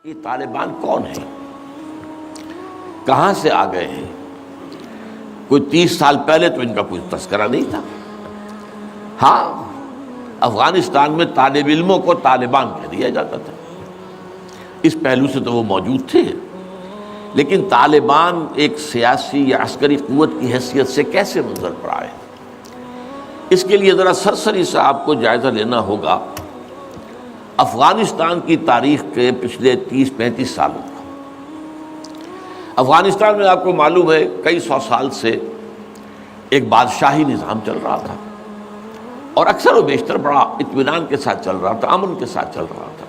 یہ طالبان کون ہیں، کہاں سے آ گئے ہیں؟ کوئی 30 سال پہلے تو ان کا کوئی تذکرہ نہیں تھا۔ ہاں، افغانستان میں طالب علموں کو طالبان کہہ دیا جاتا تھا، اس پہلو سے تو وہ موجود تھے، لیکن طالبان ایک سیاسی یا عسکری قوت کی حیثیت سے کیسے منظر پر آئے، اس کے لیے ذرا سرسری سا آپ کو جائزہ لینا ہوگا افغانستان کی تاریخ کے پچھلے 30-35 سالوں کا۔ افغانستان میں آپ کو معلوم ہے کئی سو سال سے ایک بادشاہی نظام چل رہا تھا، اور اکثر و بیشتر بڑا اطمینان کے ساتھ چل رہا تھا، امن کے ساتھ چل رہا تھا۔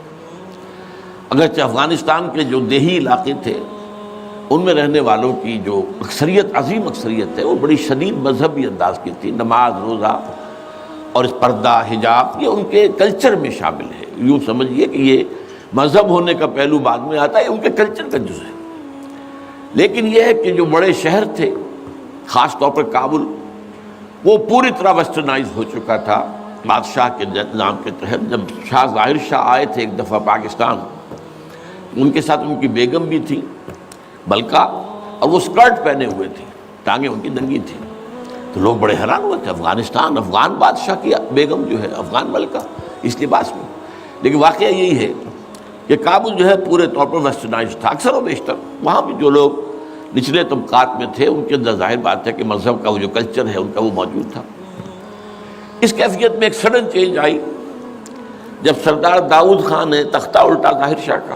اگرچہ افغانستان کے جو دیہی علاقے تھے ان میں رہنے والوں کی جو اکثریت، عظیم اکثریت ہے، وہ بڑی شدید مذہبی انداز کی تھی، نماز، روزہ اور اس پردہ، حجاب، یہ ان کے کلچر میں شامل ہے۔ یوں سمجھیے کہ یہ مذہب ہونے کا پہلو بعد میں آتا ہے، ان کے کلچر کا جز ہے۔ لیکن یہ ہے کہ جو بڑے شہر تھے، خاص طور پر کابل، وہ پوری طرح ویسٹرنائز ہو چکا تھا بادشاہ کے نظام کے تحت۔ جب شاہ ظاہر شاہ آئے تھے ایک دفعہ پاکستان، ان کے ساتھ ان کی بیگم بھی تھی بلکہ، اور وہ سکرٹ پہنے ہوئے تھے، ٹانگیں ان کی ننگی تھیں، تو لوگ بڑے حیران ہوئے تھے، افغانستان، افغان بادشاہ کی بیگم جو ہے، افغان ملکہ اس لباس میں۔ لیکن واقعہ یہی ہے کہ کابل جو ہے پورے طور پر ویسٹرنائز تھا، اکثر و بیشتر وہاں بھی جو لوگ نچلے طبقات میں تھے ان کے اندر ظاہر بات ہے کہ مذہب کا وہ جو کلچر ہے ان کا وہ موجود تھا۔ اس کیفیت میں ایک سڈن چینج آئی جب سردار داؤد خان نے تختہ الٹا ظاہر شاہ کا،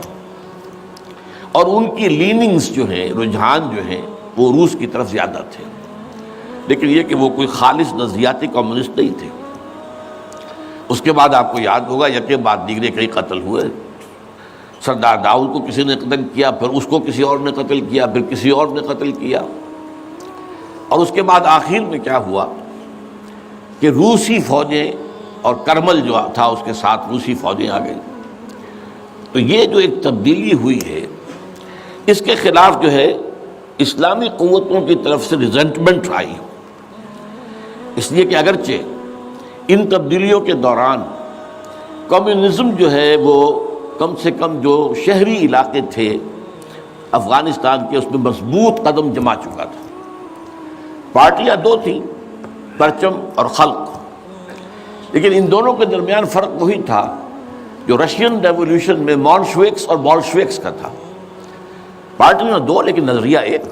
اور ان کی لیننگز جو ہیں، رجحان جو ہیں، وہ روس کی طرف زیادہ تھے، لیکن یہ کہ وہ کوئی خالص نظریاتی کمیونسٹ نہیں تھے۔ اس کے بعد آپ کو یاد ہوگا یکے بعد دیگرے کئی قتل ہوئے۔ سردار داؤد کو کسی نے قتل کیا، پھر اس کو کسی اور نے قتل کیا، پھر کسی اور نے قتل کیا، اور اس کے بعد آخر میں کیا ہوا کہ روسی فوجیں اور کرمل جو تھا اس کے ساتھ روسی فوجیں آ گئی۔ تو یہ جو ایک تبدیلی ہوئی ہے، اس کے خلاف جو ہے اسلامی قوتوں کی طرف سے ریزنٹمنٹ آئی، اس لیے کہ اگرچہ ان تبدیلیوں کے دوران کمیونزم جو ہے وہ کم سے کم جو شہری علاقے تھے افغانستان کے، اس میں مضبوط قدم جما چکا تھا۔ پارٹیاں دو تھیں، پرچم اور خلق، لیکن ان دونوں کے درمیان فرق وہی تھا جو رشین ریولوشن میں مونشوکس اور بولشوکس کا تھا۔ پارٹیاں دو لیکن نظریہ ایک،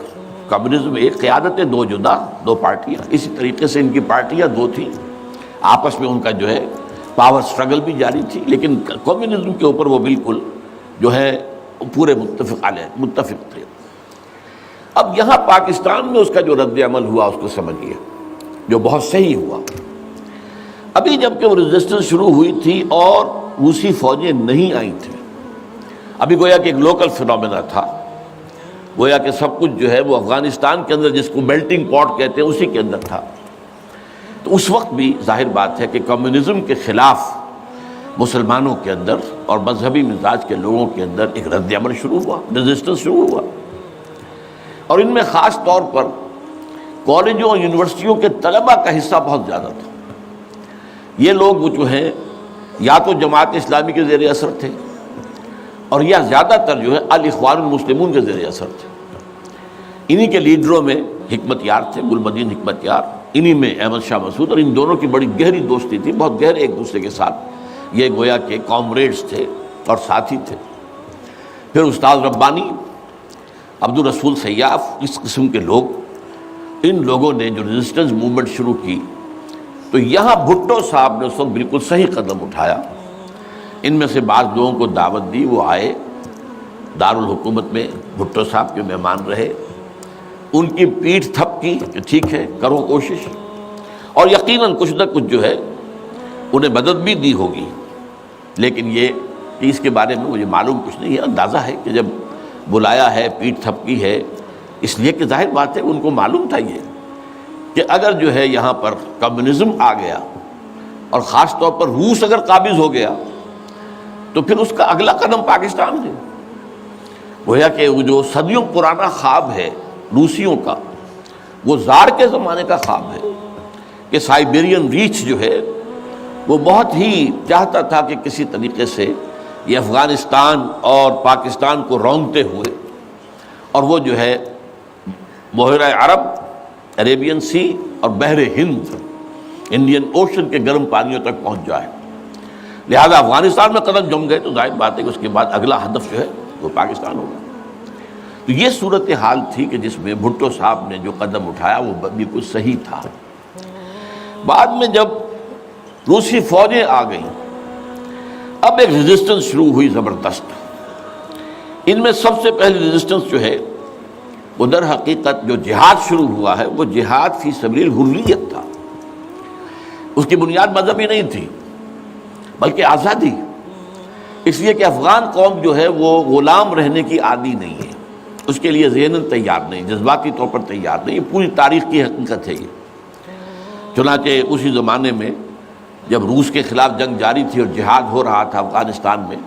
کمیونزم ایک، قیادتیں دو جدا، دو پارٹیاں۔ اسی طریقے سے ان کی پارٹیاں دو تھیں، آپس میں ان کا جو ہے پاور سٹرگل بھی جاری تھی، لیکن کمیونزم کے اوپر وہ بالکل جو ہے پورے متفق تھے۔ اب یہاں پاکستان میں اس کا جو رد عمل ہوا اس کو سمجھیے، جو بہت صحیح ہوا۔ ابھی جب کہ وہ ریزسٹنس شروع ہوئی تھی اور روسی فوجیں نہیں آئی تھیں، ابھی گویا کہ ایک لوکل فینومینا تھا، گویا کہ سب کچھ جو ہے وہ افغانستان کے اندر، جس کو میلٹنگ پاٹ کہتے ہیں، اسی کے اندر تھا۔ تو اس وقت بھی ظاہر بات ہے کہ کمیونزم کے خلاف مسلمانوں کے اندر اور مذہبی مزاج کے لوگوں کے اندر ایک رد عمل شروع ہوا، ریزسٹنس شروع ہوا، اور ان میں خاص طور پر کالجوں اور یونیورسٹیوں کے طلباء کا حصہ بہت زیادہ تھا۔ یہ لوگ وہ جو ہیں یا تو جماعت اسلامی کے زیر اثر تھے، اور یا زیادہ تر جو ہے الاخوان المسلمون کے زیر اثر تھے۔ انہی کے لیڈروں میں حکمت یار تھے، گل مدین حکمت یار، انہی میں احمد شاہ مسعود، اور ان دونوں کی بڑی گہری دوستی تھی، بہت گہرے ایک دوسرے کے ساتھ یہ گویا کہ کامریڈز تھے اور ساتھی تھے۔ پھر استاد ربانی، عبد الرسول سیاف، اس قسم کے لوگ، ان لوگوں نے جو ریزسٹنس موومنٹ شروع کی، تو یہاں بھٹو صاحب نے اس وقت بالکل صحیح قدم اٹھایا۔ ان میں سے بعض لوگوں کو دعوت دی، وہ آئے دارالحکومت میں، بھٹو صاحب کے مہمان رہے، ان کی پیٹھ تھپ کی کہ ٹھیک ہے کرو کوشش، اور یقیناً کچھ نہ کچھ جو ہے انہیں مدد بھی دی ہوگی، لیکن یہ کہ اس کے بارے میں مجھے معلوم کچھ نہیں ہے۔ اندازہ ہے کہ جب بلایا ہے، پیٹھ تھپ کی ہے، اس لیے کہ ظاہر بات ہے ان کو معلوم تھا یہ کہ اگر جو ہے یہاں پر کمیونزم آ گیا اور خاص طور پر روس اگر قابض ہو گیا تو پھر اس کا اگلا قدم پاکستان ہے۔ گویا کہ وہ جو صدیوں پرانا خواب ہے روسیوں کا، وہ زار کے زمانے کا خواب ہے کہ سائبیرین ریچ جو ہے وہ بہت ہی چاہتا تھا کہ کسی طریقے سے یہ افغانستان اور پاکستان کو رونگتے ہوئے، اور وہ جو ہے بحیرہ عرب، عریبین سی اور بحر ہند، انڈین اوشن کے گرم پانیوں تک پہنچ جائے۔ لہذا افغانستان میں قدم جم گئے تو ظاہر بات ہے کہ اس کے بعد اگلا ہدف جو ہے وہ پاکستان ہوگا۔ تو یہ صورتحال تھی کہ جس میں بھٹو صاحب نے جو قدم اٹھایا وہ بالکل صحیح تھا۔ بعد میں جب روسی فوجیں آ گئیں، اب ایک ریزسٹنس شروع ہوئی زبردست۔ ان میں سب سے پہلی ریزسٹنس جو ہے وہ در حقیقت جو جہاد شروع ہوا ہے وہ جہاد فی سبیل الحریت تھا۔ اس کی بنیاد مذہبی نہیں تھی بلکہ آزادی، اس لیے کہ افغان قوم جو ہے وہ غلام رہنے کی عادی نہیں ہے، اس کے لیے ذہناً تیار نہیں، جذباتی طور پر تیار نہیں، یہ پوری تاریخ کی حقیقت ہے یہ۔ چنانچہ اسی زمانے میں جب روس کے خلاف جنگ جاری تھی اور جہاد ہو رہا تھا افغانستان میں،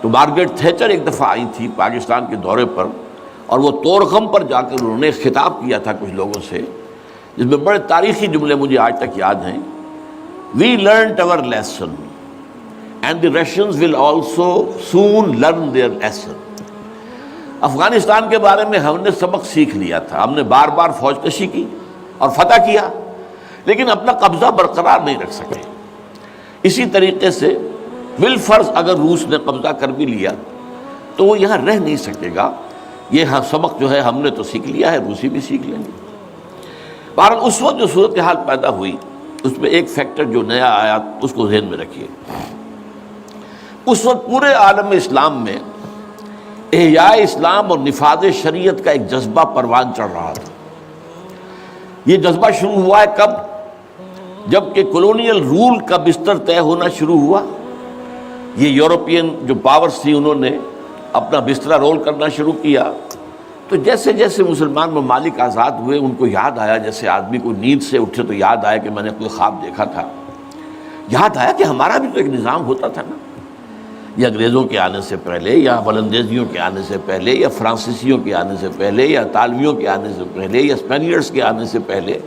تو مارگریٹ تھیچر ایک دفعہ آئی تھی پاکستان کے دورے پر، اور وہ طورخم پر جا کر انہوں نے خطاب کیا تھا کچھ لوگوں سے، جس میں بڑے تاریخی جملے مجھے آج تک یاد ہیں۔ We learnt our lesson and the Russians will also soon learn their lesson۔ Afghanistan کے بارے میں ہم نے سبق سیکھ لیا تھا، ہم نے بار بار فوج کشی کی اور فتح کیا، لیکن اپنا قبضہ برقرار نہیں رکھ سکے۔ اسی طریقے سے بالفرض اگر روس نے قبضہ کر بھی لیا تو وہ یہاں رہ نہیں سکے گا۔ یہ سبق جو ہے ہم نے تو سیکھ لیا ہے، روسی بھی سیکھ لیں گے۔ بہرحال اس وقت جو صورتحال پیدا ہوئی اس میں ایک فیکٹر جو نیا آیا اس کو ذہن میں رکھیے۔ اس وقت پورے عالم اسلام میں احیاء اسلام اور نفاذ شریعت کا ایک جذبہ پروان چڑھ رہا تھا۔ یہ جذبہ شروع ہوا ہے کب؟ جب کہ کولونیل رول کا بستر طے ہونا شروع ہوا۔ یہ یورپین جو پاورز تھی انہوں نے اپنا بسترا رول کرنا شروع کیا، تو جیسے جیسے مسلمان ممالک آزاد ہوئے ان کو یاد آیا، جیسے آدمی کو نیند سے اٹھے تو یاد آیا کہ میں نے کوئی خواب دیکھا تھا، یاد آیا کہ ہمارا بھی تو ایک نظام ہوتا تھا نا، یہ انگریزوں کے آنے سے پہلے یا ولندیزیوں کے آنے سے پہلے یا فرانسیسیوں کے آنے سے پہلے یا اطالویوں کے آنے سے پہلے یا اسپینیئرز کے آنے سے پہلے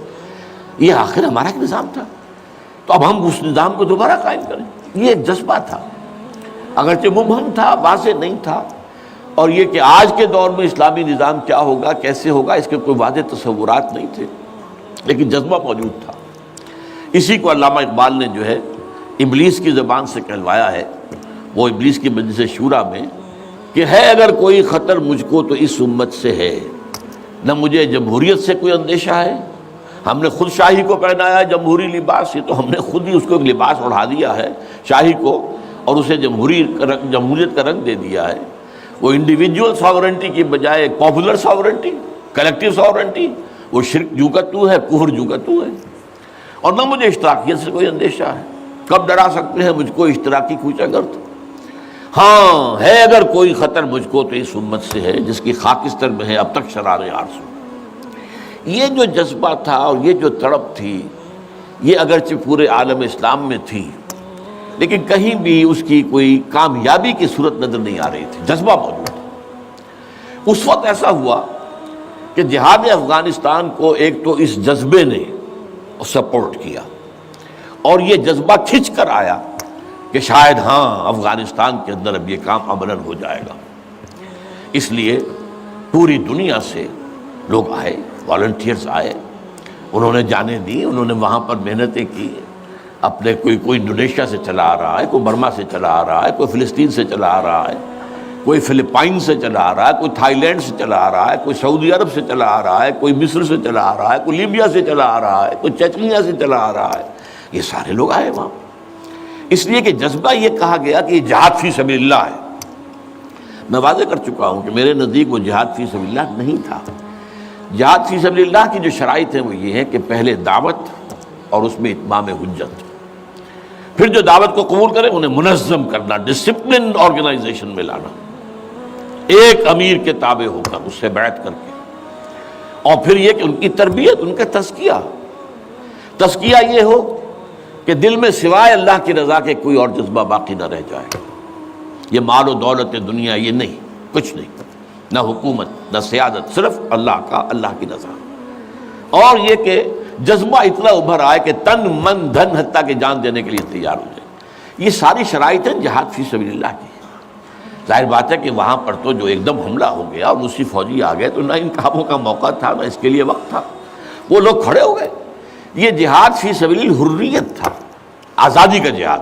یہ آخر ہمارا ایک نظام تھا، تو اب ہم اس نظام کو دوبارہ قائم کریں۔ یہ ایک جذبہ تھا، اگرچہ مبہم تھا، واضح نہیں تھا، اور یہ کہ آج کے دور میں اسلامی نظام کیا ہوگا، کیسے ہوگا، اس کے کوئی واضح تصورات نہیں تھے، لیکن جذبہ موجود تھا۔ اسی کو علامہ اقبال نے جو ہے ابلیس کی زبان سے کہلوایا ہے، وہ ابلیس کی مجلس شورا میں، کہ ہے اگر کوئی خطر مجھ کو تو اس امت سے ہے، نہ مجھے جمہوریت سے کوئی اندیشہ ہے، ہم نے خود شاہی کو پہنایا جمہوری لباس، یہ تو ہم نے خود ہی اس کو ایک لباس اڑا دیا ہے شاہی کو، اور اسے جمہوریت کا رنگ دے دیا ہے۔ وہ انڈیویجول ساورنٹی کی بجائے پاپولر ساورنٹی، کلیکٹیو ساورنٹی، وہ شرک جو کا تو ہے، کفر جو کا تو ہے، اور نہ مجھے اشتراکیت سے کوئی اندیشہ ہے۔ کب ڈرا سکتے ہیں مجھ کو اشتراکی کوچہ گرد؟ ہاں ہے اگر کوئی خطر مجھ کو تو اس امت سے ہے جس کی خاکستر میں ہے اب تک شرار آرزو۔ یہ جو جذبہ تھا اور یہ جو تڑپ تھی، یہ اگرچہ پورے عالم اسلام میں تھی، لیکن کہیں بھی اس کی کوئی کامیابی کی صورت نظر نہیں آ رہی تھی، جذبہ موجود تھا۔ اس وقت ایسا ہوا کہ جہاد افغانستان کو ایک تو اس جذبے نے سپورٹ کیا، اور یہ جذبہ کھنچ کر آیا کہ شاید ہاں افغانستان کے اندر اب یہ کام عملاً ہو جائے گا۔ اس لیے پوری دنیا سے لوگ آئے، والنٹیئرز آئے، انہوں نے جانیں دی، انہوں نے وہاں پر محنتیں کی، اپنے کوئی انڈونیشیا سے چلا آ رہا ہے، کوئی برما سے چلا آ رہا ہے، کوئی فلسطین سے چلا آ رہا ہے، کوئی فلپائن سے چلا آ رہا ہے، کوئی تھائی لینڈ سے چلا آ رہا ہے، کوئی سعودی عرب سے چلا آ رہا ہے، کوئی مصر سے چلا آ رہا ہے، کوئی لیبیا سے چلا آ رہا ہے، کوئی چچنیا سے چلا آ رہا ہے، یہ سارے لوگ آئے وہاں، اس لیے کہ جذبہ یہ کہا گیا کہ یہ جہاد فی سبیل اللہ ہے۔ میں واضح کر چکا ہوں کہ میرے نزدیک وہ جہاد فی سبیل اللہ نہیں تھا۔ جہاد فی سبیل اللہ کی جو شرائط ہیں وہ یہ ہے کہ پہلے دعوت اور اس میں اتمام حجت، پھر جو دعوت کو قبول کرے انہیں منظم کرنا، ڈسپلن آرگنائزیشن میں لانا، ایک امیر کے تابع ہو کر اس سے بیعت کر کے، اور پھر یہ کہ ان کی تربیت، ان کا تزکیہ یہ ہو کہ دل میں سوائے اللہ کی رضا کے کوئی اور جذبہ باقی نہ رہ جائے۔ یہ مال و دولت دنیا یہ نہیں، کچھ نہیں، نہ حکومت نہ سیادت، صرف اللہ کی رضا، اور یہ کہ جذبہ اتنا ابھر آئے کہ تن من دھن حتیٰ کہ جان دینے کے لیے تیار ہو جائے۔ یہ ساری شرائط ہیں جہاد فی سبیل اللہ کی۔ ظاہر بات ہے کہ وہاں پر تو جو ایک دم حملہ ہو گیا اور روسی فوجی آ گئے تو نہ ان کاموں کا موقع تھا نہ اس کے لیے وقت تھا، وہ لوگ کھڑے ہو گئے۔ یہ جہاد فی سبیل الحریت تھا، آزادی کا جہاد،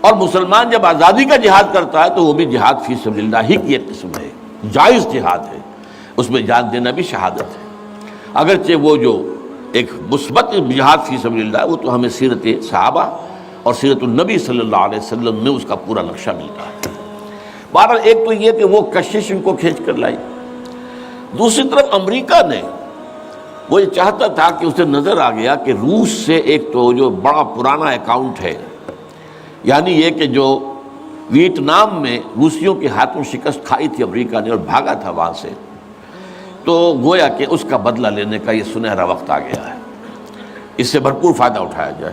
اور مسلمان جب آزادی کا جہاد کرتا ہے تو وہ بھی جہاد فی سبیل اللہ ہی کی ایک قسم ہے، جائز جہاد ہے، اس میں جان دینا بھی شہادت ہے۔ اگرچہ وہ جو ایک مثبت جہاد فی سبیل اللہ وہ تو ہمیں سیرت صحابہ اور سیرت النبی صلی اللہ علیہ وسلم میں اس کا پورا نقشہ ملتا ہے۔ بہرحال ایک تو یہ کہ وہ کشش ان کو کھینچ کر لائی، دوسری طرف امریکہ نے وہ یہ چاہتا تھا کہ اسے نظر آ گیا کہ روس سے ایک تو جو بڑا پرانا اکاؤنٹ ہے، یعنی یہ کہ جو ویتنام میں روسیوں کے ہاتھوں شکست کھائی تھی امریکہ نے اور بھاگا تھا وہاں سے، تو گویا کہ اس کا بدلہ لینے کا یہ سنہرا وقت آ گیا ہے، اس سے بھرپور فائدہ اٹھایا جائے،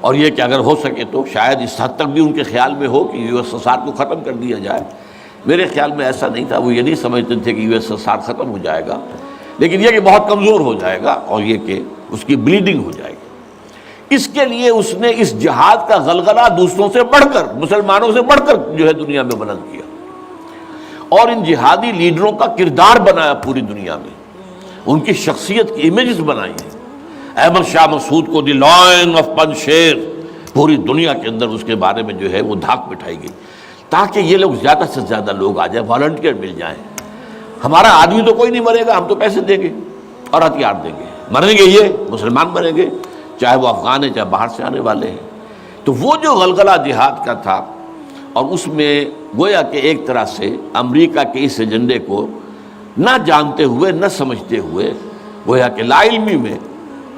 اور یہ کہ اگر ہو سکے تو شاید اس حد تک بھی ان کے خیال میں ہو کہ یو ایس ایس آر کو ختم کر دیا جائے۔ میرے خیال میں ایسا نہیں تھا، وہ یہ نہیں سمجھتے تھے کہ یو ایس ایس آر ختم ہو جائے گا، لیکن یہ کہ بہت کمزور ہو جائے گا اور یہ کہ اس کی بلیڈنگ ہو جائے گی۔ اس کے لیے اس نے اس جہاد کا غلغلہ دوسروں سے بڑھ کر، مسلمانوں سے بڑھ کر جو ہے دنیا میں بلند کیا، اور ان جہادی لیڈروں کا کردار بنایا پوری دنیا میں، ان کی شخصیت کی امیجز بنائی ہیں۔ احمد شاہ مسعود کو دی لائن آف پنشیر، پوری دنیا کے اندر اس کے بارے میں جو ہے وہ دھاک بٹھائی گئی، تاکہ یہ لوگ زیادہ سے زیادہ لوگ آ جائیں، والنٹیئر مل جائیں۔ ہمارا آدمی تو کوئی نہیں مرے گا، ہم تو پیسے دیں گے اور ہتھیار دیں گے، مریں گے یہ مسلمان مریں گے، چاہے وہ افغان ہیں چاہے باہر سے آنے والے ہیں۔ تو وہ جو غلغلہ جہاد کا تھا، اور اس میں گویا کہ ایک طرح سے امریکہ کے اس ایجنڈے کو نہ جانتے ہوئے نہ سمجھتے ہوئے گویا کہ لا علمی میں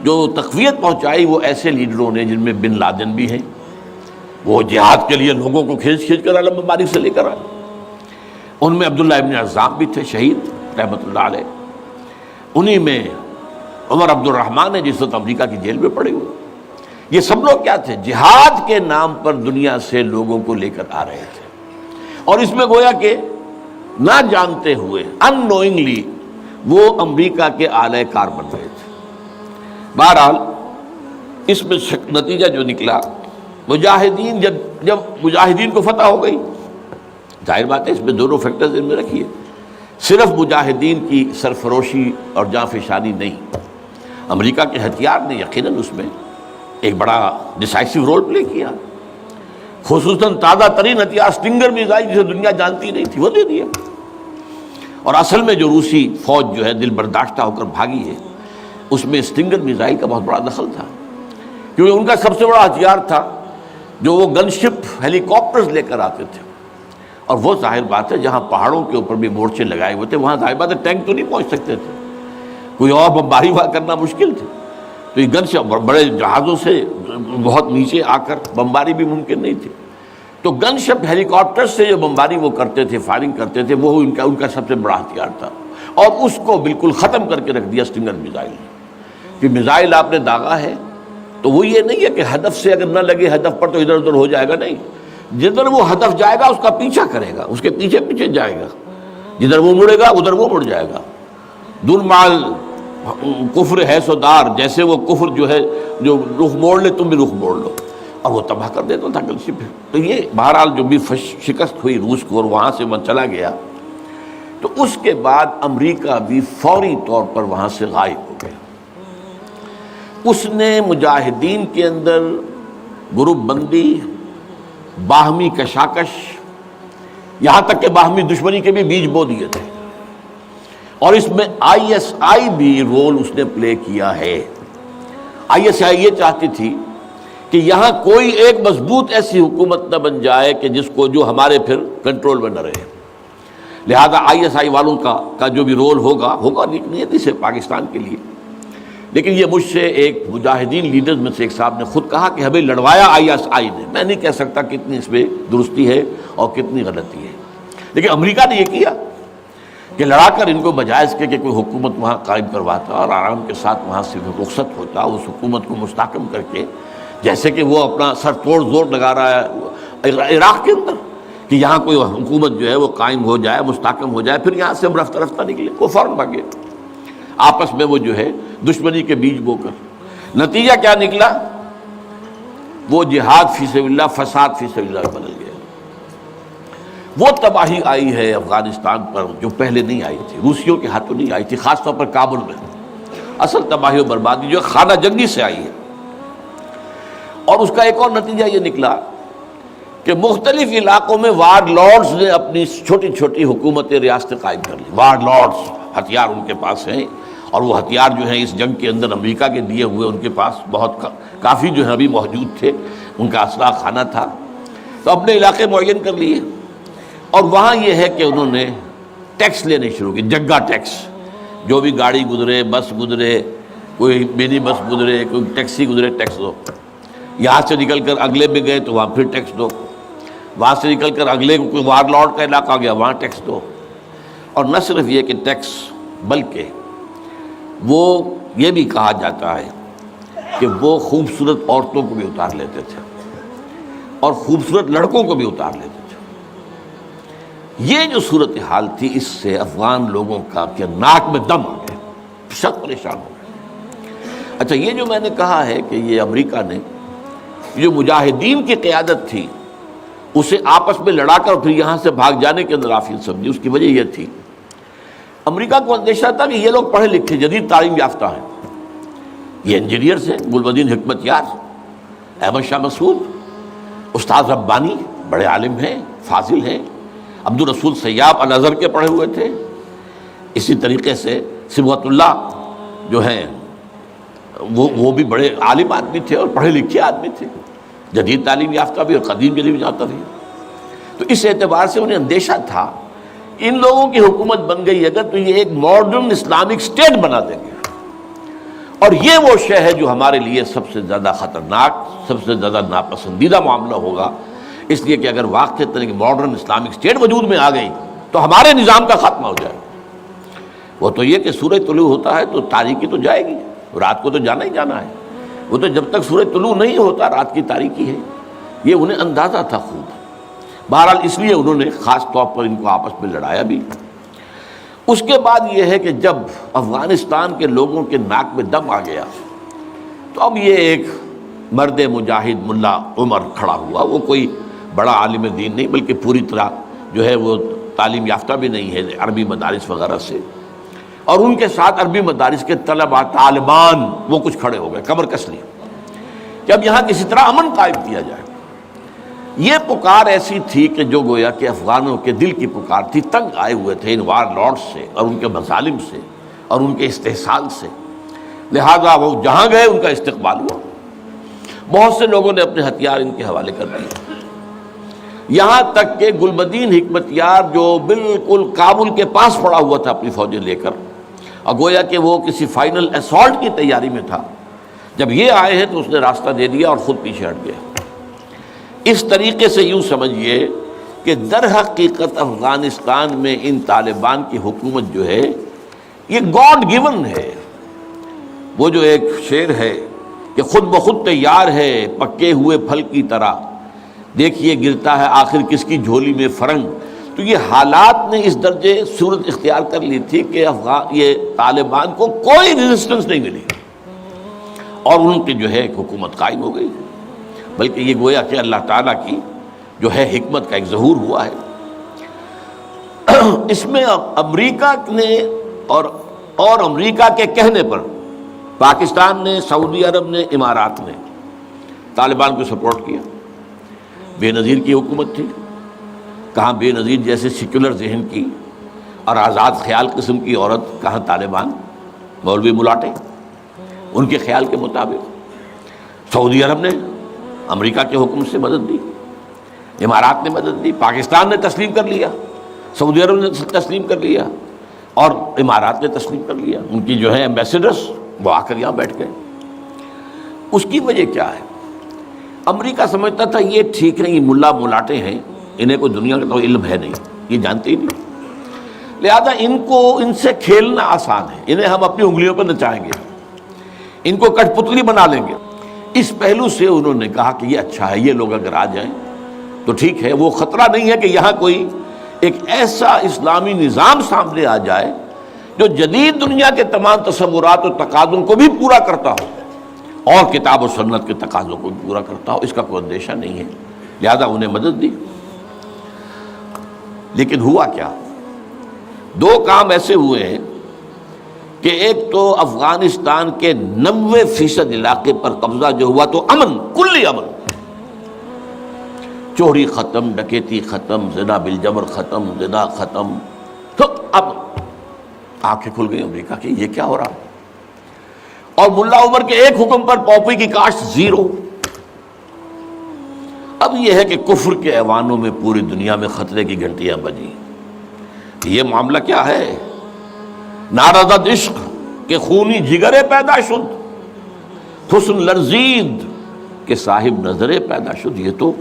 جو تقویت پہنچائی وہ ایسے لیڈروں نے جن میں بن لادن بھی ہیں، وہ جہاد کے لیے لوگوں کو کھینچ کر عالم مبارک سے لے کر آئے، ان میں عبداللہ ابن عزام بھی تھے شہید رحمۃ اللہ علیہ، انہی میں عمر عبد الرحمن ہے جس وقت امریکہ کی جیل میں پڑے ہوئے۔ یہ سب لوگ کیا تھے؟ جہاد کے نام پر دنیا سے لوگوں کو لے کر آ رہے تھے، اور اس میں گویا کہ نہ جانتے ہوئے ان نوئنگلی وہ امریکہ کے اعلی کار بن رہے تھے۔ بہرحال اس میں نتیجہ جو نکلا، مجاہدین جب مجاہدین کو فتح ہو گئی، ظاہر بات ہے اس میں دونوں فیکٹرز ان میں رکھیے، صرف مجاہدین کی سرفروشی اور جاں فشانی نہیں، امریکہ کے ہتھیار نے یقیناً اس میں ایک بڑا ڈیسائسو رول پلے کیا، خصوصاً تازہ ترین ہتھیار سٹنگر میزائل جسے دنیا جانتی نہیں تھی وہ دے دیا، اور اصل میں جو روسی فوج جو ہے دل برداشتہ ہو کر بھاگی ہے اس میں سٹنگر میزائل کا بہت بڑا دخل تھا، کیونکہ ان کا سب سے بڑا ہتھیار تھا جو وہ گن شپ ہیلی کاپٹرز لے کر آتے تھے، اور وہ ظاہر بات ہے جہاں پہاڑوں کے اوپر بھی مورچے لگائے ہوئے تھے وہاں ظاہر بات ہے ٹینک تو نہیں پہنچ سکتے تھے، کوئی اور بمباری وہاں کرنا مشکل تھی، تو یہ گن شپ بڑے جہازوں سے بہت نیچے آ کر بمباری بھی ممکن نہیں تھی، تو گن شپ ہیلی کاپٹر سے جو بمباری وہ کرتے تھے، فائرنگ کرتے تھے، وہ ان کا سب سے بڑا ہتھیار تھا، اور اس کو بالکل ختم کر کے رکھ دیا سٹنگر میزائل نے، کہ میزائل آپ نے داغا ہے تو وہ یہ نہیں ہے کہ ہدف سے اگر نہ لگے ہدف پر تو ادھر ادھر ہو جائے گا، نہیں، جدھر وہ ہدف جائے گا اس کا پیچھا کرے گا، اس کے پیچھے پیچھے جائے گا، جدھر وہ مڑے گا ادھر وہ مڑ جائے گا۔ دون مال کفر ہے سودار، جیسے وہ کفر جو ہے جو رخ موڑ لے تم بھی رخ موڑ لو، اور وہ تباہ کر دیتا تھا کلسی پہ۔ تو یہ بہرحال جو بھی شکست ہوئی روس کو اور وہاں سے وہ چلا گیا، تو اس کے بعد امریکہ بھی فوری طور پر وہاں سے غائب ہو گیا۔ اس نے مجاہدین کے اندر گروپ بندی، باہمی کشاکش، یہاں تک کہ باہمی دشمنی کے بھی بیج بو دیے تھے، اور اس میں آئی ایس آئی بھی رول اس نے پلے کیا ہے۔ آئی ایس آئی یہ چاہتی تھی کہ یہاں کوئی ایک مضبوط ایسی حکومت نہ بن جائے کہ جس کو جو ہمارے پھر کنٹرول میں نہ رہے، لہذا آئی ایس آئی والوں کا جو بھی رول ہوگا نیتی سے پاکستان کے لیے۔ لیکن یہ مجھ سے ایک مجاہدین لیڈرز میں سے ایک صاحب نے خود کہا کہ ہمیں لڑوایا آئی ایس آئی نے، میں نہیں کہہ سکتا کتنی اس میں درستی ہے اور کتنی غلطی ہے، لیکن امریکہ نے یہ کیا کہ لڑا کر ان کو بجائے اس کے کہ کوئی حکومت وہاں قائم کرواتا اور آرام کے ساتھ وہاں سے رخصت ہوتا، اس حکومت کو مستحکم کر کے، جیسے کہ وہ اپنا سر توڑ زور لگا رہا ہے عراق کے اندر کہ یہاں کوئی حکومت جو ہے وہ قائم ہو جائے، مستحکم ہو جائے، پھر یہاں سے ہم رفتہ رفتہ نکلے، وہ فوراً بھاگے آپس میں وہ جو ہے دشمنی کے بیج بو کر۔ نتیجہ کیا نکلا؟ وہ جہاد فی سبیل اللہ فساد فی سبیل اللہ بدل گیا، وہ تباہی آئی ہے افغانستان پر جو پہلے نہیں آئی تھی، روسیوں کے ہاتھوں نہیں آئی تھی، خاص طور پر کابل میں اصل تباہی و بربادی جو ہے خانہ جنگی سے آئی ہے۔ اور اس کا ایک اور نتیجہ یہ نکلا کہ مختلف علاقوں میں وار لارڈز نے اپنی چھوٹی چھوٹی حکومتیں ریاستیں قائم کر لی۔ وار لارڈز، ہتھیار ان کے پاس ہیں، اور وہ ہتھیار جو ہیں اس جنگ کے اندر امریکہ کے دیے ہوئے ان کے پاس بہت کافی جو ہے ابھی موجود تھے، ان کا اسلحہ خانہ تھا، تو اپنے علاقے معین کر لیے۔ اور وہاں یہ ہے کہ انہوں نے ٹیکس لینے شروع کی، جگہ ٹیکس، جو بھی گاڑی گزرے، بس گزرے، کوئی منی بس گزرے، کوئی ٹیکسی گزرے، ٹیکس دو۔ یہاں سے نکل کر اگلے میں گئے تو وہاں پھر ٹیکس دو، وہاں سے نکل کر اگلے کوئی وار لارڈ کا علاقہ گیا وہاں ٹیکس دو۔ اور نہ صرف یہ کہ ٹیکس، بلکہ وہ یہ بھی کہا جاتا ہے کہ وہ خوبصورت عورتوں کو بھی اتار لیتے تھے اور خوبصورت لڑکوں کو بھی اتار لیتے تھے۔ یہ جو صورتحال تھی، اس سے افغان لوگوں کا کہ ناک میں دم آ گیا، سخت پریشان ہو گئے۔ اچھا، یہ جو میں نے کہا ہے کہ یہ امریکہ نے جو مجاہدین کی قیادت تھی اسے آپس میں لڑا کر پھر یہاں سے بھاگ جانے کے اندر آفیل سمجھی، اس کی وجہ یہ تھی امریکہ کو اندیشہ تھا کہ یہ لوگ پڑھے لکھے جدید تعلیم یافتہ ہیں، یہ انجینئرز ہیں، گلبدین حکمت یار، احمد شاہ مسعود، استاد ربانی، بڑے عالم ہیں، فاضل ہیں، عبد الرسول سیاب الازہر کے پڑھے ہوئے تھے، اسی طریقے سے صبغت اللہ جو ہیں وہ بھی بڑے عالم آدمی تھے اور پڑھے لکھے آدمی تھے، جدید تعلیم یافتہ بھی اور قدیم تعلیم یافتہ بھی۔ تو اس اعتبار سے انہیں اندیشہ تھا ان لوگوں کی حکومت بن گئی اگر تو یہ ایک ماڈرن اسلامک اسٹیٹ بنا دیں گے، اور یہ وہ شے ہے جو ہمارے لیے سب سے زیادہ خطرناک، سب سے زیادہ ناپسندیدہ معاملہ ہوگا، اس لیے کہ اگر واقع طرح کی ماڈرن اسلامک اسٹیٹ وجود میں آ گئی تو ہمارے نظام کا خاتمہ ہو جائے۔ وہ تو یہ کہ سورج طلوع ہوتا ہے تو تاریکی تو جائے گی، رات کو تو جانا ہی جانا ہے، وہ تو جب تک سورج طلوع نہیں ہوتا رات کی تاریکی ہے، یہ انہیں اندازہ تھا خوب۔ بہرحال اس لیے انہوں نے خاص طور پر ان کو آپس میں لڑایا بھی۔ اس کے بعد یہ ہے کہ جب افغانستان کے لوگوں کے ناک میں دم آ گیا تو اب یہ ایک مرد مجاہد ملا عمر کھڑا ہوا، وہ کوئی بڑا عالم دین نہیں بلکہ پوری طرح جو ہے وہ تعلیم یافتہ بھی نہیں ہے عربی مدارس وغیرہ سے، اور ان کے ساتھ عربی مدارس کے طلباء طالبان وہ کچھ کھڑے ہو گئے، کمر کس لیے کہ اب یہاں کسی طرح امن قائم کیا جائے۔ یہ پکار ایسی تھی کہ جو گویا کہ افغانوں کے دل کی پکار تھی، تنگ آئے ہوئے تھے ان وار لارڈ سے اور ان کے مظالم سے اور ان کے استحصال سے، لہذا وہ جہاں گئے ان کا استقبال ہوا، بہت سے لوگوں نے اپنے ہتھیار ان کے حوالے کر دیے، یہاں تک کہ گلبدین حکمت یار جو بالکل کابل کے پاس پڑا ہوا تھا اپنی فوجیں لے کر، اور گویا کہ وہ کسی فائنل اسالٹ کی تیاری میں تھا، جب یہ آئے ہیں تو اس نے راستہ دے دیا اور خود پیچھے ہٹ گیا۔ اس طریقے سے یوں سمجھیے کہ در حقیقت افغانستان میں ان طالبان کی حکومت جو ہے یہ گاڈ گیون ہے۔ وہ جو ایک شعر ہے کہ خود بخود تیار ہے پکے ہوئے پھل کی طرح، دیکھیے گرتا ہے آخر کس کی جھولی میں فرنگ۔ تو یہ حالات نے اس درجے صورت اختیار کر لی تھی کہ یہ طالبان کو کوئی ریزسٹنس نہیں ملی اور ان کی جو ہے ایک حکومت قائم ہو گئی، بلکہ یہ گویا کہ اللہ تعالیٰ کی جو ہے حکمت کا ایک ظہور ہوا ہے۔ اس میں امریکہ نے اور امریکہ کے کہنے پر پاکستان نے، سعودی عرب نے، امارات نے طالبان کو سپورٹ کیا۔ بے نظیر کی حکومت تھی، کہاں بے نظیر جیسے سیکولر ذہن کی اور آزاد خیال قسم کی عورت، کہاں طالبان مولوی ملاٹے ان کے خیال کے مطابق۔ سعودی عرب نے امریکہ کے حکم سے مدد دی، امارات نے مدد دی، پاکستان نے تسلیم کر لیا، سعودی عرب نے تسلیم کر لیا اور امارات نے تسلیم کر لیا۔ ان کی جو ہے ایمبیسڈرز وہ آ کر یہاں بیٹھ گئے۔ اس کی وجہ کیا ہے؟ امریکہ سمجھتا تھا یہ ٹھیک ہے، یہ ملا ملاٹے ہیں، انہیں کوئی دنیا کا تو علم ہے نہیں، یہ جانتے ہی نہیں، لہذا ان سے کھیلنا آسان ہے، انہیں ہم اپنی انگلیوں پر نچائیں گے، ان کو کٹ پتلی بنا لیں گے۔ اس پہلو سے انہوں نے کہا کہ یہ اچھا ہے، یہ لوگ اگر آ جائیں تو ٹھیک ہے، وہ خطرہ نہیں ہے کہ یہاں کوئی ایک ایسا اسلامی نظام سامنے آ جائے جو جدید دنیا کے تمام تصورات و تقاضوں کو بھی پورا کرتا ہو اور کتاب و سنت کے تقاضوں کو بھی پورا کرتا ہو، اس کا کوئی اندیشہ نہیں ہے، لہذا انہیں مدد دی۔ لیکن ہوا کیا؟ دو کام ایسے ہوئے ہیں کہ ایک تو افغانستان کے 90% علاقے پر قبضہ جو ہوا تو امن، کلی امن، چوری ختم، ڈکیتی ختم، زنا بالجبر ختم، زنا ختم، تو اب آنکھیں کھل گئی امریکہ کی یہ کیا ہو رہا ہے؟ اور ملا عمر کے ایک حکم پر پاپی کی کاشت زیرو۔ اب یہ ہے کہ کفر کے ایوانوں میں پوری دنیا میں خطرے کی گھنٹیاں بجیں۔ یہ معاملہ کیا ہے؟ نارضت عشق کے خونی جگرے پیدا شد، حسن لرزید کے صاحب نظرے پیدا شد۔ یہ تو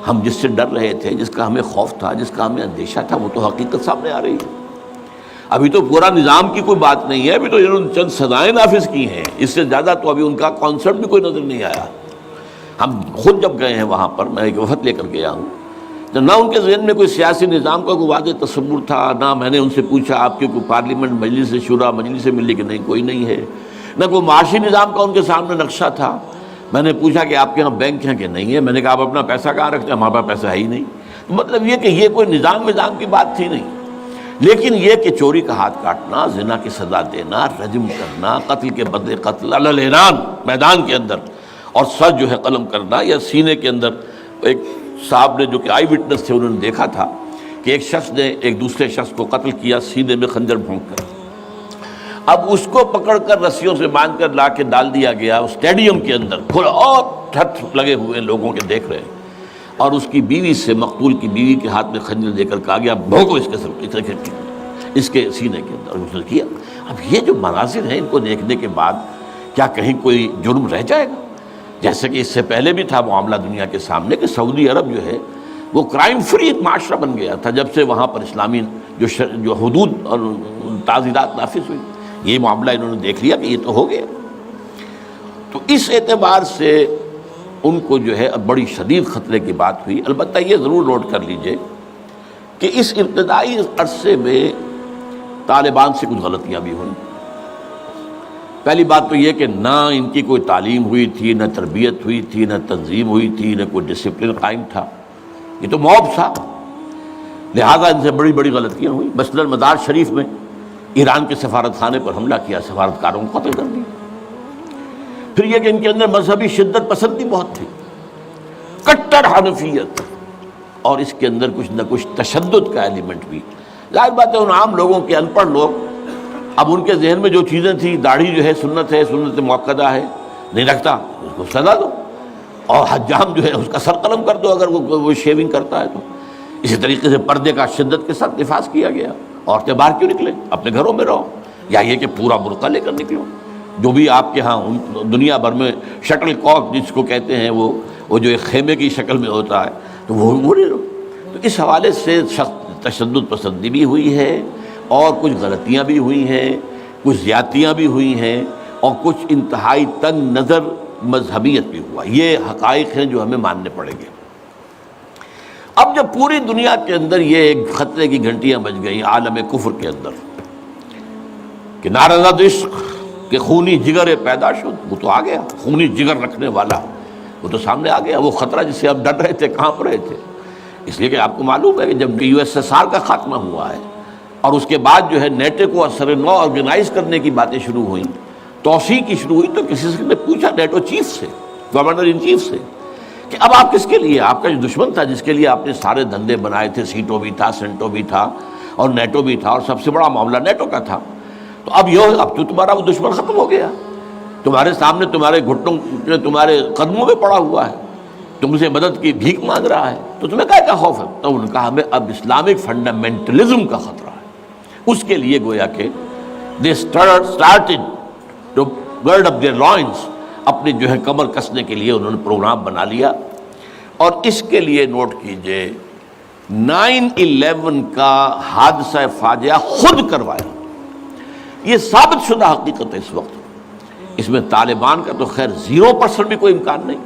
ہم جس سے ڈر رہے تھے، جس کا ہمیں خوف تھا، جس کا ہمیں اندیشہ تھا، وہ تو حقیقت سامنے آ رہی ہے۔ ابھی تو پورا نظام کی کوئی بات نہیں ہے، ابھی تو انہوں نے چند سزائیں نافذ کی ہیں، اس سے زیادہ تو ابھی ان کا کانسرٹ بھی کوئی نظر نہیں آیا۔ ہم خود جب گئے ہیں وہاں پر، میں ایک وفد لے کر گیا ہوں، تو نہ ان کے ذہن میں کوئی سیاسی نظام کا کوئی واضح تصور تھا، نہ میں نے ان سے پوچھا آپ کی کوئی پارلیمنٹ مجلس شورا مجلس ملی کہ نہیں کوئی نہیں ہے، نہ کوئی معاشی نظام کا ان کے سامنے نقشہ تھا۔ میں نے پوچھا کہ آپ کے یہاں بینک ہیں کہ نہیں ہے، میں نے کہا آپ اپنا پیسہ کہاں رکھتے ہیں؟ ہمارے پاس پیسہ ہے ہی نہیں۔ مطلب یہ کہ یہ کوئی نظام کی بات تھی نہیں، لیکن یہ کہ چوری کا ہاتھ کاٹنا، زنا کی سزا دینا، رجم کرنا، قتل کے بدلے قتل علی الاعلان میدان کے اندر، اور سر جو ہے قلم کرنا یا سینے کے اندر۔ ایک صاحب نے جو کہ آئی وٹنس تھے، انہوں نے دیکھا تھا کہ ایک شخص نے ایک دوسرے شخص کو قتل کیا سینے میں خنجر بھونک کر، اب اس کو پکڑ کر رسیوں سے باندھ کر لا کے ڈال دیا گیا اسٹیڈیم کے اندر، کھلا اور ٹھٹ لگے ہوئے لوگوں کے دیکھ رہے ہیں، اور اس کی بیوی سے، مقتول کی بیوی کے ہاتھ میں خنجر دے کر کہا گیا بھونکو اس کے سر، اس کے سینے کے اندر، اس نے کیا۔ اب یہ جو مناظر ہیں ان کو دیکھنے کے بعد کیا کہیں کوئی جرم رہ جائے گا؟ جیسے کہ اس سے پہلے بھی تھا معاملہ دنیا کے سامنے کہ سعودی عرب جو ہے وہ کرائم فری ایک معاشرہ بن گیا تھا جب سے وہاں پر اسلامی جو حدود اور تعزیرات نافذ ہوئی۔ یہ معاملہ انہوں نے دیکھ لیا کہ یہ تو ہو گیا، تو اس اعتبار سے ان کو جو ہے اب بڑی شدید خطرے کی بات ہوئی۔ البتہ یہ ضرور نوٹ کر لیجئے کہ اس ابتدائی عرصے میں طالبان سے کچھ غلطیاں بھی ہوئیں۔ پہلی بات تو یہ کہ نہ ان کی کوئی تعلیم ہوئی تھی، نہ تربیت ہوئی تھی، نہ تنظیم ہوئی تھی، نہ کوئی ڈسپلن قائم تھا، یہ تو موب تھا، لہذا ان سے بڑی بڑی غلطیاں ہوئیں۔ مثلاً مزار شریف میں ایران کے سفارت خانے پر حملہ کیا، سفارتکاروں کو قتل کر دیا۔ پھر یہ کہ ان کے اندر مذہبی شدت پسندی بہت تھی، کٹر حنفیت، اور اس کے اندر کچھ نہ کچھ تشدد کا ایلیمنٹ بھی۔ ظاہر بات ہے ان عام لوگوں کے ان پڑھ لوگ، اب ان کے ذہن میں جو چیزیں تھیں، داڑھی جو ہے سنت موقدہ ہے، نہیں رکھتا اس کو سزا دو، اور حجام جو ہے اس کا سر قلم کر دو اگر وہ شیونگ کرتا ہے تو۔ اسی طریقے سے پردے کا شدت کے ساتھ نفاذ کیا گیا، عورتیں باہر کیوں نکلیں، اپنے گھروں میں رہو، یا یہ کہ پورا برقع لے کر نکلو۔ جو بھی آپ کے ہاں دنیا بھر میں شٹل کاک جس کو کہتے ہیں، وہ جو ایک خیمے کی شکل میں ہوتا ہے، تو وہ نہیں رہو۔ تو اس حوالے سے تشدد پسندی بھی ہوئی ہے، اور کچھ غلطیاں بھی ہوئی ہیں، کچھ زیادتیاں بھی ہوئی ہیں، اور کچھ انتہائی تنگ نظر مذہبیت بھی ہوا۔ یہ حقائق ہیں جو ہمیں ماننے پڑیں گے۔ اب جب پوری دنیا کے اندر یہ ایک خطرے کی گھنٹیاں بج گئیں عالم کفر کے اندر کہ نارضت عشق کہ خونی جگر پیدا شد، وہ تو آ گیا، خونی جگر رکھنے والا وہ تو سامنے آ گیا، وہ خطرہ جس سے اب ڈر رہے تھے، کہاں رہے تھے۔ اس لیے کہ آپ کو معلوم ہے کہ جب USSR کا خاتمہ ہوا ہے اور اس کے بعد جو ہے نیٹو کو اثر نو آرگنائز کرنے کی باتیں شروع ہوئیں، توسیع کی شروع ہوئی، تو کسی سے نے پوچھا نیٹو چیف سے، گورنر ان چیف سے، کہ اب آپ کس کے لیے، آپ کا جو دشمن تھا جس کے لیے آپ نے سارے دھندے بنائے تھے، سیٹو بھی تھا، سینٹو بھی تھا، اور نیٹو بھی تھا، اور سب سے بڑا معاملہ نیٹو کا تھا، تو اب تو تمہارا وہ دشمن ختم ہو گیا، تمہارے سامنے، تمہارے گھٹنوں میں، تمہارے قدموں میں پڑا ہوا ہے، تم سے مدد کی بھیک مانگ رہا ہے، تو تمہیں کیا خوف ہے؟ تو انہوں نے کہا ہمیں اب اسلامک فنڈامنٹلزم کا خطرہ ہے۔ اس کے لیے گویا کہ they started to gird up their loins، اپنی جو ہے کمر کسنے کے لیے انہوں نے پروگرام بنا لیا۔ اور اس کے لیے نوٹ کیجئے 9/11 کا حادثہ فاجعہ خود کروایا، یہ ثابت شدہ حقیقت ہے اس وقت۔ اس میں طالبان کا تو خیر 0% بھی کوئی امکان نہیں،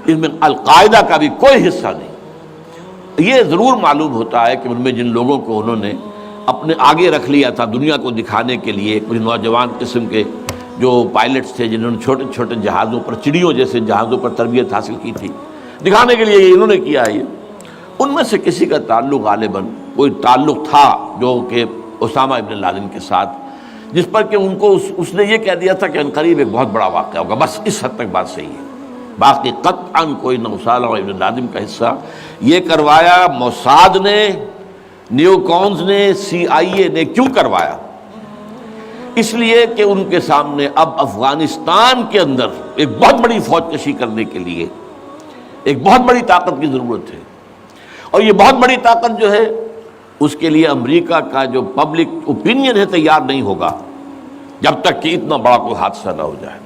اس میں القاعدہ کا بھی کوئی حصہ نہیں۔ یہ ضرور معلوم ہوتا ہے کہ ان میں جن لوگوں کو انہوں نے اپنے آگے رکھ لیا تھا دنیا کو دکھانے کے لیے، کچھ نوجوان قسم کے جو پائلٹس تھے جنہوں نے چھوٹے چھوٹے جہازوں پر، چڑیوں جیسے جہازوں پر تربیت حاصل کی تھی، دکھانے کے لیے انہوں نے کیا ہے یہ، ان میں سے کسی کا تعلق غالباً کوئی تعلق تھا جو کہ اسامہ ابن لادن کے ساتھ، جس پر کہ ان کو اس نے یہ کہہ دیا تھا کہ عنقریب ایک بہت بڑا واقعہ ہوگا، بس اس حد تک بات صحیح ہے۔ باقی قطعاً کوئی نہ اسامہ ابن لادن کا حصہ، یہ کروایا موساد نے، نیو کونز نے، CIA نے۔ کیوں کروایا؟ اس لیے کہ ان کے سامنے اب افغانستان کے اندر ایک بہت بڑی فوج کشی کرنے کے لیے ایک بہت بڑی طاقت کی ضرورت ہے، اور یہ بہت بڑی طاقت جو ہے اس کے لیے امریکہ کا جو پبلک اوپینین ہے تیار نہیں ہوگا جب تک کہ اتنا بڑا کوئی حادثہ نہ ہو جائے،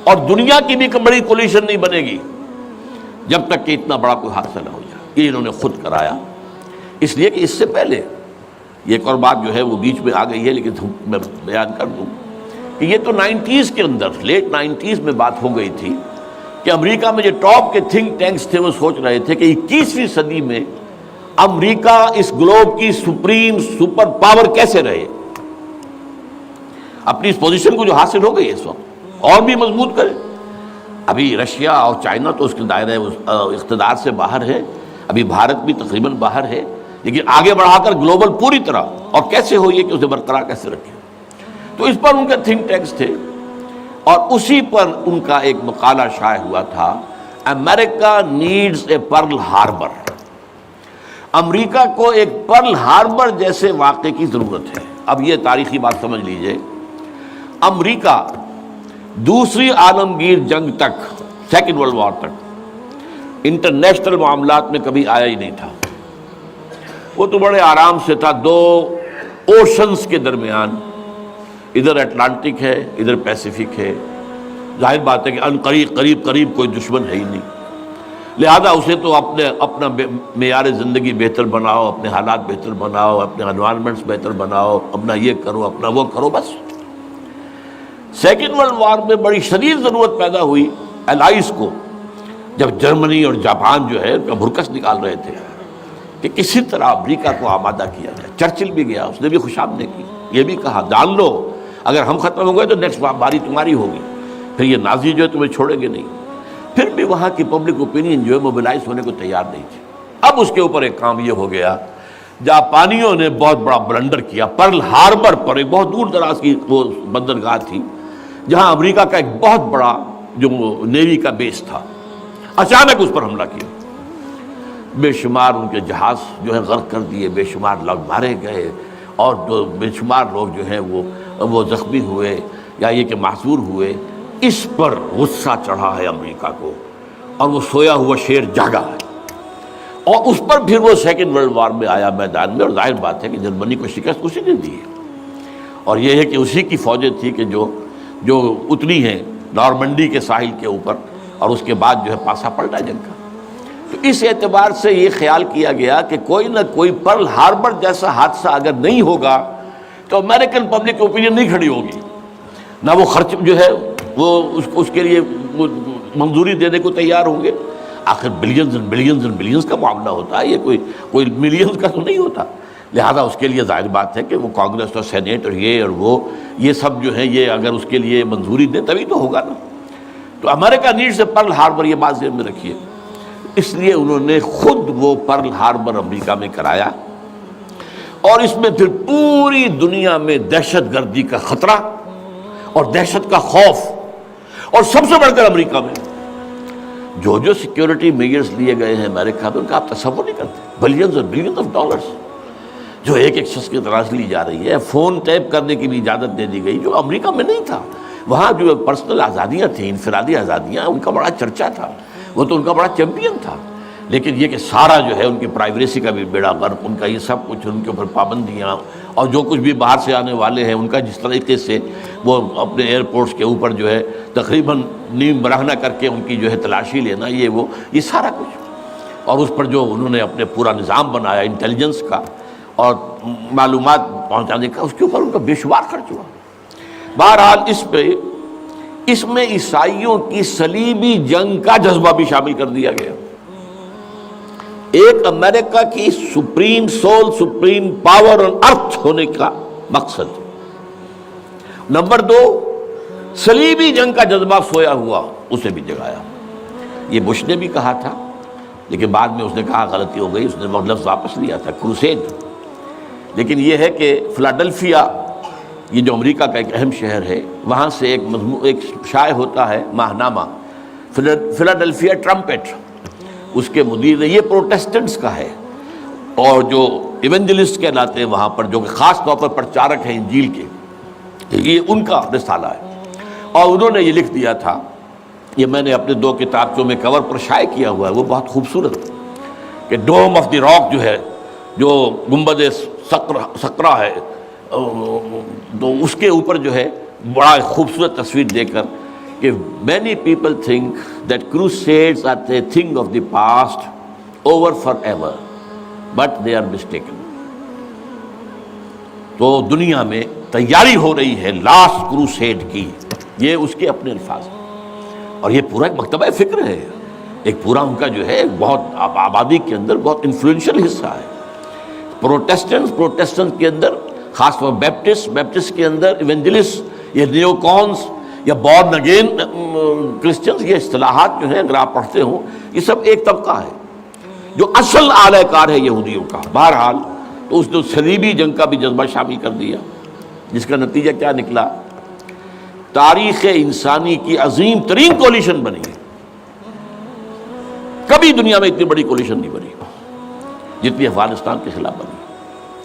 اور دنیا کی بھی بڑی کولیشن نہیں بنے گی جب تک کہ اتنا بڑا کوئی حادثہ نہ ہو جائے۔ یہ انہوں نے خود کرایا، اس لیے کہ اس سے پہلے یہ ایک اور بات جو ہے وہ بیچ میں آ گئی ہے، لیکن میں بیان کر دوں کہ یہ تو 90s کے اندر، لیٹ 90s میں بات ہو گئی تھی کہ امریکہ میں جو ٹاپ کے تھنک ٹینکس تھے وہ سوچ رہے تھے کہ 21ویں صدی میں امریکہ اس گلوب کی سپریم سپر پاور کیسے رہے، اپنی اس پوزیشن کو جو حاصل ہو گئی ہے اس وقت اور بھی مضبوط کرے۔ ابھی رشیا اور چائنا تو اس کے دائرے اقتدار سے باہر ہے، ابھی بھارت بھی تقریباً باہر ہے، لیکن آگے بڑھا کر گلوبل پوری طرح، اور کیسے ہو یہ کہ اسے برقرار کیسے رکھے۔ تو اس پر ان کے تھنک ٹینکس تھے، اور اسی پر ان کا ایک مقالہ شائع ہوا تھا، امریکہ نیڈز اے پرل ہاربر۔ امریکہ کو ایک پرل ہاربر جیسے واقعے کی ضرورت ہے۔ اب یہ تاریخی بات سمجھ لیجئے، امریکہ دوسری عالمگیر جنگ تک، سیکنڈ ورلڈ وار تک انٹرنیشنل معاملات میں کبھی آیا ہی نہیں تھا۔ وہ تو بڑے آرام سے تھا، دو اوشنز کے درمیان، ادھر اٹلانٹک ہے ادھر پیسیفک ہے، ظاہر بات ہے کہ ان قریب کوئی دشمن ہے ہی نہیں، لہذا اسے تو اپنا معیار زندگی بہتر بناؤ، اپنے حالات بہتر بناؤ، اپنے انوائرمنٹس بہتر بناؤ، اپنا یہ کرو اپنا وہ کرو، بس۔ سیکنڈ ورلڈ وار میں بڑی شدید ضرورت پیدا ہوئی الائز کو، جب جرمنی اور جاپان جو ہے کا بھرکس نکال رہے تھے کہ کسی طرح امریکہ کو آمادہ کیا جائے۔ چرچل بھی گیا، اس نے بھی خوشامدید کی، یہ بھی کہا جان لو اگر ہم ختم ہو گئے تو نیکسٹ باری تمہاری ہوگی، پھر یہ نازی جو ہے تمہیں چھوڑیں گے نہیں۔ پھر بھی وہاں کی پبلک اوپینین جو ہے موبلائز ہونے کو تیار نہیں تھی۔ اب اس کے اوپر ایک کام یہ ہو گیا، جاپانیوں نے بہت بڑا بلنڈر کیا، پرل ہاربر پر، ایک بہت دور دراز کی وہ بندرگاہ تھی جہاں امریکہ کا ایک بہت بڑا جو نیوی کا بیس تھا، اچانک اس پر حملہ کیا، بے شمار ان کے جہاز جو ہے غرق کر دیے، بے شمار لوگ مارے گئے، اور بے شمار لوگ جو ہیں وہ زخمی ہوئے یا یہ کہ معذور ہوئے۔ اس پر غصہ چڑھا ہے امریکہ کو، اور وہ سویا ہوا شیر جاگا ہے، اور اس پر پھر وہ سیکنڈ ورلڈ وار میں آیا میدان میں، اور ظاہر بات ہے کہ جرمنی کو شکست اسی نے دی ہے، اور یہ ہے کہ اسی کی فوجیں تھی کہ جو اتری ہیں نارمنڈی کے ساحل کے اوپر، اور اس کے بعد جو ہے پاسا پلٹا جنگ کا۔ تو اس اعتبار سے یہ خیال کیا گیا کہ کوئی نہ کوئی پرل ہاربر جیسا حادثہ اگر نہیں ہوگا تو امریکن پبلک اوپینین نہیں کھڑی ہوگی، نہ وہ خرچ جو ہے وہ اس کے لیے منظوری دینے کو تیار ہوں گے۔ آخر billions and billions and billions کا معاملہ ہوتا ہے، یہ کوئی ملینز کا تو نہیں ہوتا، لہذا اس کے لیے ظاہر بات ہے کہ وہ کانگریس اور سینیٹ اور یہ سب جو ہے یہ اگر اس کے لیے منظوری دیں تبھی تو ہوگا نا۔ تو امریکہ نیڈ سے پرل ہاربر، یہ بات ذہن میں رکھیے، اس لیے انہوں نے خود وہ پرل ہاربر امریکہ میں کرایا، اور اس میں پھر پوری دنیا میں دہشت گردی کا خطرہ اور دہشت کا خوف، اور سب سے بڑھ کر امریکہ میں جو سیکیورٹی میجرز لیے گئے ہیں امریکہ میں، ان کا آپ تصور نہیں کرتے، بلینز اور بلینز آف ڈالرز جو ایک شخص کی طرح لی جا رہی ہے، فون ٹیپ کرنے کی بھی اجازت دے دی گئی جو امریکہ میں نہیں تھا۔ وہاں جو پرسنل آزادیاں تھیں، انفرادی آزادیاں، ان کا بڑا چرچا تھا، وہ تو ان کا بڑا چیمپئن تھا، لیکن یہ کہ سارا جو ہے ان کی پرائیویسی کا بھی بیڑا غرق، ان کا یہ سب کچھ، ان کے اوپر پابندیاں، اور جو کچھ بھی باہر سے آنے والے ہیں ان کا جس طریقے سے وہ اپنے ایئرپورٹس کے اوپر جو ہے تقریباً نیم برہنہ کر کے ان کی جو ہے تلاشی لینا، یہ سارا کچھ، اور اس پر جو انہوں نے اپنے پورا نظام بنایا انٹیلیجنس کا اور معلومات پہنچانے کا، اس کے اوپر ان کا بے شمار خرچ ہوا۔ بہرحال اس میں عیسائیوں کی صلیبی جنگ کا جذبہ بھی شامل کر دیا گیا۔ ایک امریکہ کی supreme soul, supreme power on earth ہونے کا مقصد۔ نمبر 2، صلیبی جنگ کا جذبہ سویا ہوا، اسے بھی جگایا۔ یہ بش نے بھی کہا تھا، لیکن بعد میں اس نے کہا غلطی ہو گئی، اس نے لفظ واپس لیا تھا، کروسیڈ۔ لیکن یہ ہے کہ فلاڈلفیا، یہ جو امریکہ کا ایک اہم شہر ہے، وہاں سے ایک شائع ہوتا ہے ماہنامہ فلاڈلفیا ٹرمپٹ، اس کے مدیر نے، یہ پروٹیسٹنٹس کا ہے، اور جو ایونجلسٹ کہلاتے ہیں وہاں پر، جو کہ خاص طور پر پرچارک ہیں انجیل کے، یہ ان کا رسالہ ہے۔ اور انہوں نے یہ لکھ دیا تھا، یہ میں نے اپنے 2 کتابچوں میں کور پر شائع کیا ہوا ہے، وہ بہت خوبصورت، کہ ڈوم آف دی راک جو ہے، جو گنبد سقرا ہے، تو اس کے اوپر جو ہے بڑا خوبصورت تصویر دے کر کہ many people think that crusades are a thing of the past, over forever, but they are mistaken۔ تو دنیا میں تیاری ہو رہی ہے لاسٹ کروسیڈ کی، یہ اس کے اپنے الفاظ ہیں، اور یہ پورا ایک مکتبہ فکر ہے، ایک پورا ان کا جو ہے بہت آبادی کے اندر بہت انفلوئنشل حصہ ہے۔ پروٹیسٹنٹ کے اندر خاص طور بیپٹسٹ کے اندر ایونجلسٹ، یہ نیو کونس یا بورن اگین کرسچنز، یہ اصطلاحات جو ہیں اگر آپ پڑھتے ہوں، یہ سب ایک طبقہ ہے جو اصل اعلی کار ہے یہودیوں کا۔ بہرحال تو اس نے صلیبی جنگ کا بھی جذبہ شامل کر دیا، جس کا نتیجہ کیا نکلا؟ تاریخ انسانی کی عظیم ترین کولیشن بنی ہے۔ کبھی دنیا میں اتنی بڑی کولیشن نہیں بنی جتنی افغانستان کے خلاف بنی۔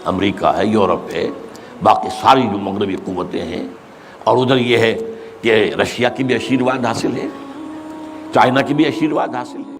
امریکہ ہے، یورپ ہے، باقی ساری جو مغربی قوتیں ہیں، اور ادھر یہ ہے کہ رشیا کی بھی آشیرواد حاصل ہے، چائنا کی بھی آشیرواد حاصل ہے۔